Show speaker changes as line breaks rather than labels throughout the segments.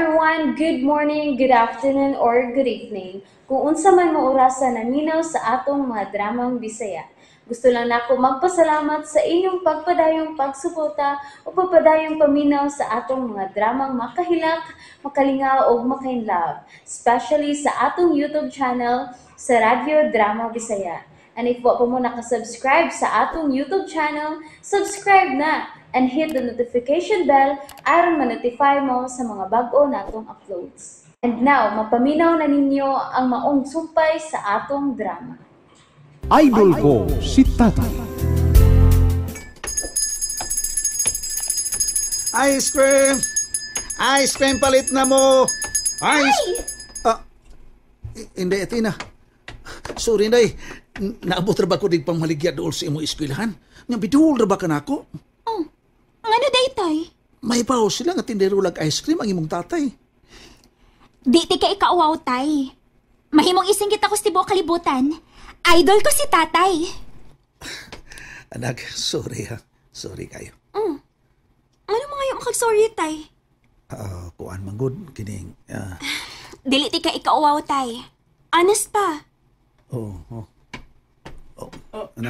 everyone, good morning, good afternoon, or good evening. Kung unsa man mo orasan naminaw sa atong mga dramang Bisaya. Gusto lang nako magpasalamat sa inyong pagpadayong pagsuporta o pagpadayong paminaw sa atong mga dramang makahilak, makalingaw o makainlove, especially sa atong YouTube channel sa Radyo Drama Bisaya. And if wa pa mo nakasubscribe sa atong YouTube channel, subscribe na and hit the notification bell aron ma-notify mo sa mga bag-o natong uploads. And now, mapaminaw na ninyo ang maong sumpay sa atong drama.
Idol ko si Tatay.
Ice cream! Ice cream, palit na mo! Ice... Hindi, Tina. Sorry, Nay. Naabot ra ba ko dig pang maligya dool sa imo eskwelahan? Nga bidul ra ba ka nako?
Oh, ano day, Tay?
May bawo sila nga tindero lag ice cream ang imong tatay.
Di ti ka ikauwaw, Tay. Mahimong isingkit ako sa tibuok kalibutan. Idol ko si Tatay.
Anak, sorry ha. Sorry kayo.
Ano mga yung makag-sorry, Tay?
Kuan manggod, kining.
Dili ti ka ikauwaw, Tay. Honest pa.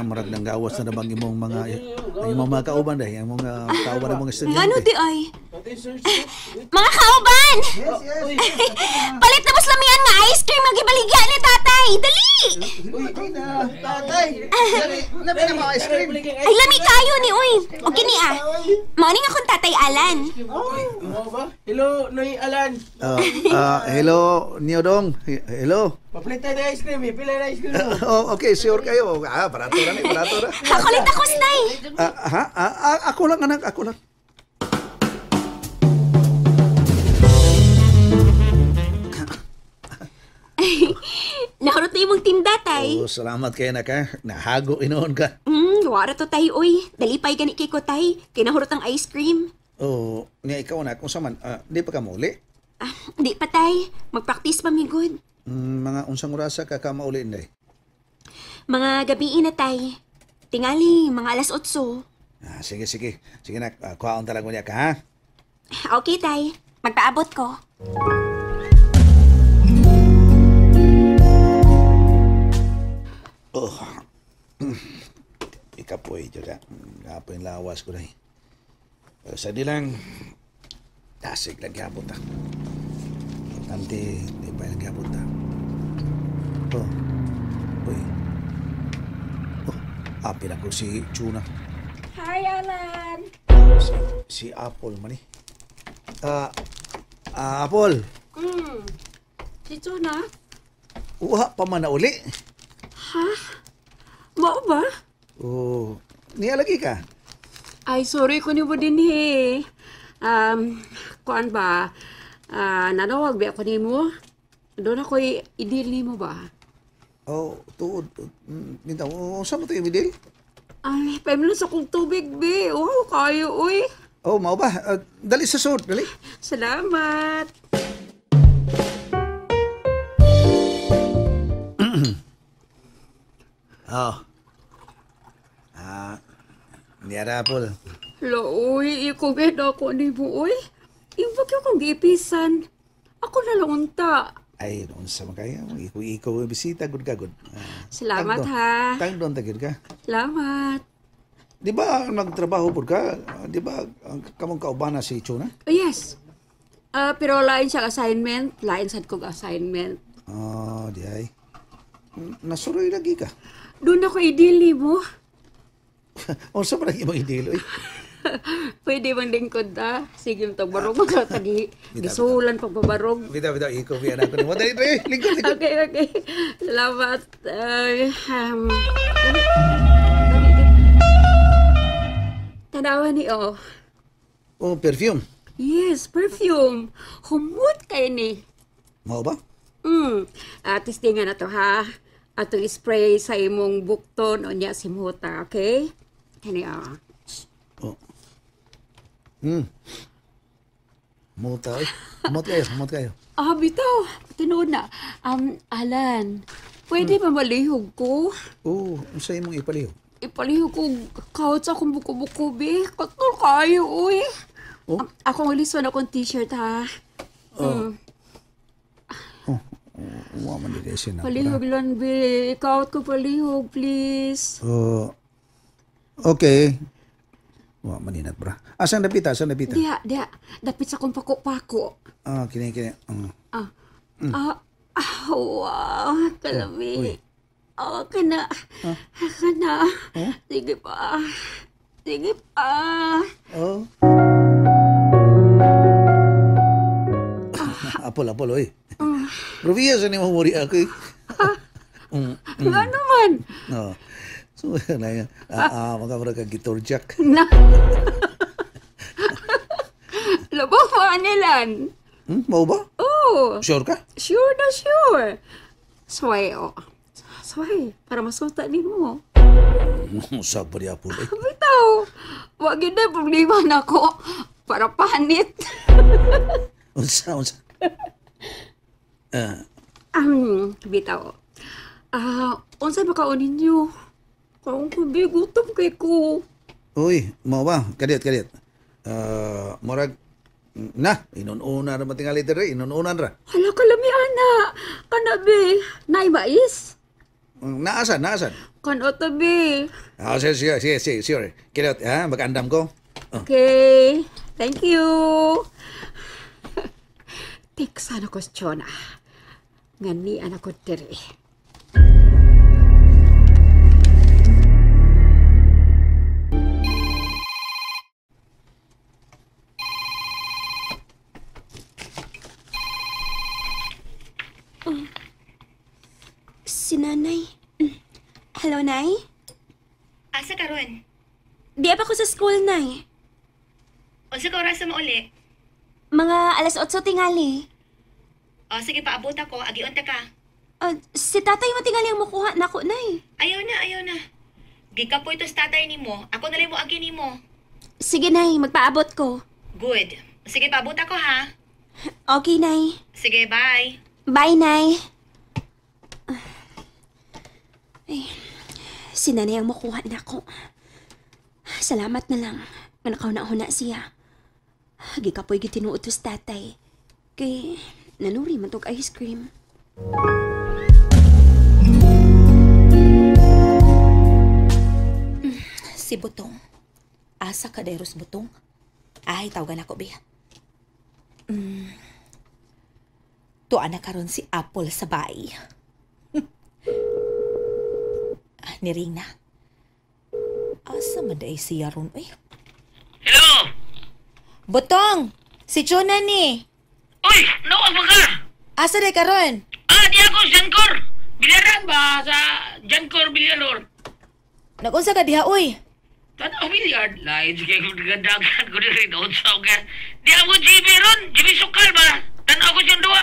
Marag ng gawas na namang imong mga kauban dahil, yung mga kauban ng mga estudyante.
Ano di ay? Mga kauban! Palit na muslamian nga ice cream ang ibaligya ni Tatay. Dali!
Uy, Tina, tatay! Labi na mga ice cream!
Ay, lami kayo ni Uy. O kini Morning akong Tatay Alan.
Hello, Noy Alan.
Hello, Niodong. Hello.
Paplita na ice cream, pila na ice cream mo.
Okay, sure kayo. Barato na.
Kakulit ako, Snay.
Ako lang, anak. Ako lang.
Naharot na imong tinda, Tay.
Salamat kayo, anak, ha. Nahago inoon ka.
Wara to, Tay, Uy. Dalipay gani kay ko, Tay. Kinahurot ang ice cream.
Nga ikaw, anak, kung saman, di pa ka muli?
Di pa, Tay. Mag-practice pa, migod.
Mga unsang orasa ka mauli, Inday?
Mga gabiin na, Tay. Tingali, mga alas 8.
Sige. Sige, nak. Kuhaon talaga niya ka, ha?
Okay, Tay. Magpaabot ko.
Ikapoy, Diyoda. Kapoy lawas ko na. Sa dilang, tasig lang gabot ta. Tanti, di pa lang gabot ta. Uy. Apil ako si Chuna.
Hi, Alan!
Si Apple man eh. Apple.
Si Chuna?
Uha pa man na uli.
Ha? Mao ba?
Niya lagi ka.
Ay, sorry ko ni mo din kuan ba? Nanawag ba ako ni mo? Doon ako i-deal ni mo ba?
Tuod. Minta, saan mo ito i-deal?
Ay, pamilos akong tubig, be. Kayo, uy.
Mau ba? Dali sa sud, dali.
Salamat.
Niyara, Apple.
Hala, uy. Ikugid ako ni mo, uy. Iwag akong gipisan. Ako na lang unta.
Ay, noon sa makaya. Ikaw bisita, good ka, good.
Salamat, ha.
Tang doon, tagid ka.
Salamat.
Di ba nagtrabaho po ka? Di ba kamong kaubana si Chuna?
Oh, yes. Pero lain siya assignment. Lain sad kong assignment.
Di ay. Nasuroy lagi ka.
Doon ako i-deal mo.
Sa parang ibang idilo eh.
Pwede bang lingkod Sige, barog ka tagi. Gisulan pagbabarog.
Bitaw, ikaw biyan ako ni mo. Dali, lingkod.
Okay. Salamat. Tanawa ni
Perfume.
Yes, perfume. Humut kayo ni.
Mau ba?
Testingan na to, ha? Ato spray sa imong bukton o niya simuta, okay? Kani
Mut kayo.
Bitaw. Tinood na. Alan, pwede ba malihog ko?
Sa imong ipaliw.
Ipalihog ko kahit sa akong buko-buko, be. Katol kayo, uy. Ako ang liswan akong t-shirt, ha?
Wa man di siya na.
Palihog lang, be. Ikaw ko palihog, please.
Okay. Wa man inat bra. Asan dapita?
Diya. Dapit sa kong pako-pako.
Kini.
Wow, kalami.
Uy.
Kana. Sige pa.
Apol, oy. Probiya sa ni mo mori ako eh.
Nga naman.
So, na yan. Magkamara ka guitar jack.
Na. Labo pa nilan.
Mau ba?
Oh.
Sure ka?
Sure. Sway. Para masuta ni mo.
Sabar ya, Apol eh.
Bitaw. Wag yun na problema na ko. Para panit.
Unsa.
Bitaw. Unsa ba kaunin niyo? Kung kubi, gutom kay ko.
Uy, mau ba? Kadit. Morag, inununa na matingali dere, inununan ra.
Hala kalami, ana. Kanabi. Nay mais?
Naasan?
Kanotabi.
Sige, sure. Kadit, mag-andam ko.
Okay. Thank you. Tik sana question ngani anak ko diri.
Si Nanay. Hello, Nay?
Asa karon?
Di pa ko sa school, Nay.
Unsa ka oras mo uli?
Mga alas 8 tingali.
O sige, paabot ako. Agion ta ka.
Si tatay mo tingali ang makuha na ko, Nay.
Ayaw na. Gikapoy to sa tatay nimo. Ako na lang mo agi nimo.
Sige, Nay. Magpaabot ko.
Good. Sige, paabot ako ha.
Okay, Nay.
Sige, bye.
Bye, Nay. Ay, si Nanay ang makuha na ko. Salamat na lang. Manakaw na ako na siya. Gikapoy gitinuot to sa tatay. Kay nanuri man tog ice cream.
Si Butong. Asa ka dairos Butong? Ay, tawagan ako, Bea. Tuwa na karon si Apple sa bahay. Niring na. Asa maday siya ron, uy?
Hello?
Butong! Si Chona ni.
Uy! Nawag mo ka!
Asa day karon?
Di ako, Jankor! Bilaran ba sa Jankor Bilyalor?
Nagunsa ka diha, uy?
Tanaw bilyard. Lain sige kung nagadagan ko rin doon sa ugan. Di ako GB ron! GB Sukal ba? Tanaw ko siyang duwa.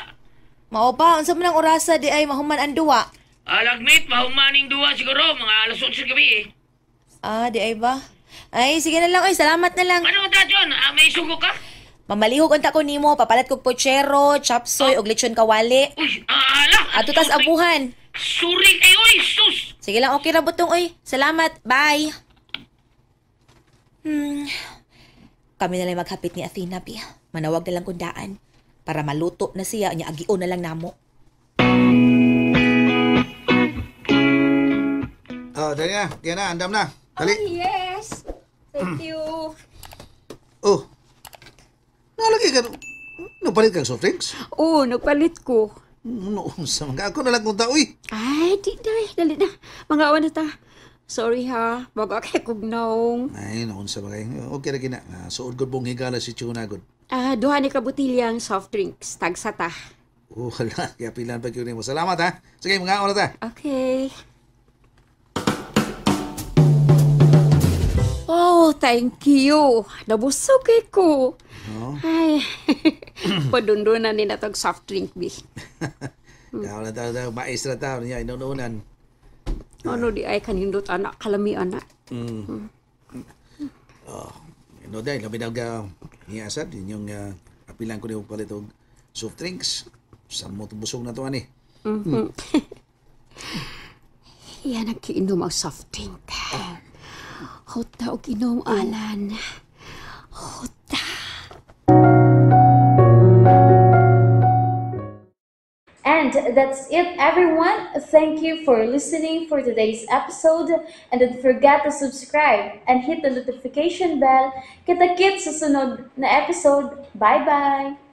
Mao pa, unsa man ang orasa di ay mahuman ang duwa?
Lagmate, mahumaning duwa siguro. Mga alas 8 gabi eh.
Di ay ba? Ay, sige na lang, uy. Salamat na lang.
Ano ta, John? May sugo ka?
Mamalihog unta ko nimo, papalat kog pochero, chapsoy, og lechon kawali.
Uy, ala!
Ato tas abuhan.
Suri kayo, uy! Sus!
Sige lang, okay ra Butong, uy. Salamat. Bye. Kami na lang maghapit ni Athena, Pi. Manawag na lang kundaan. Para maluto na siya, niya agion na lang namo.
Dali na, andam na. Dali.
Yes. Thank you.
Nalagay ka, napalit kang soft drinks?
Oh, nagpalit ko.
Noon sa mga ako na lang kung uy.
Ay, dali na. Mga awan na ta. Sorry ha, baga kay kugnaong.
Ay, noon sa mga, okay na gina. Suod ko pong higala si Chuna God.
Duha ni kabutilyang soft drinks. Tagsa ta.
Wala, kaya pilan pa mo. Salamat ha. Sige, mga awan na ta.
Okay. Oh, thank you. Nabusog ko. Ay, padundunan ni natag soft drink, bi.
Kaya na tayo, maestra tayo niya, inununan.
Ano di ay kanindot anak, kalami anak.
No, dahil labi na ka niyasad, yun yung apilan ko niyo palit og soft drinks. Saan mo busog na to, ani?
Yan ang kiinom ang soft drink. Hota og inom, Alan. Hota.
And that's it, everyone. Thank you for listening for today's episode. And don't forget to subscribe and hit the notification bell. Kita-kits sa sunod na episode. Bye-bye!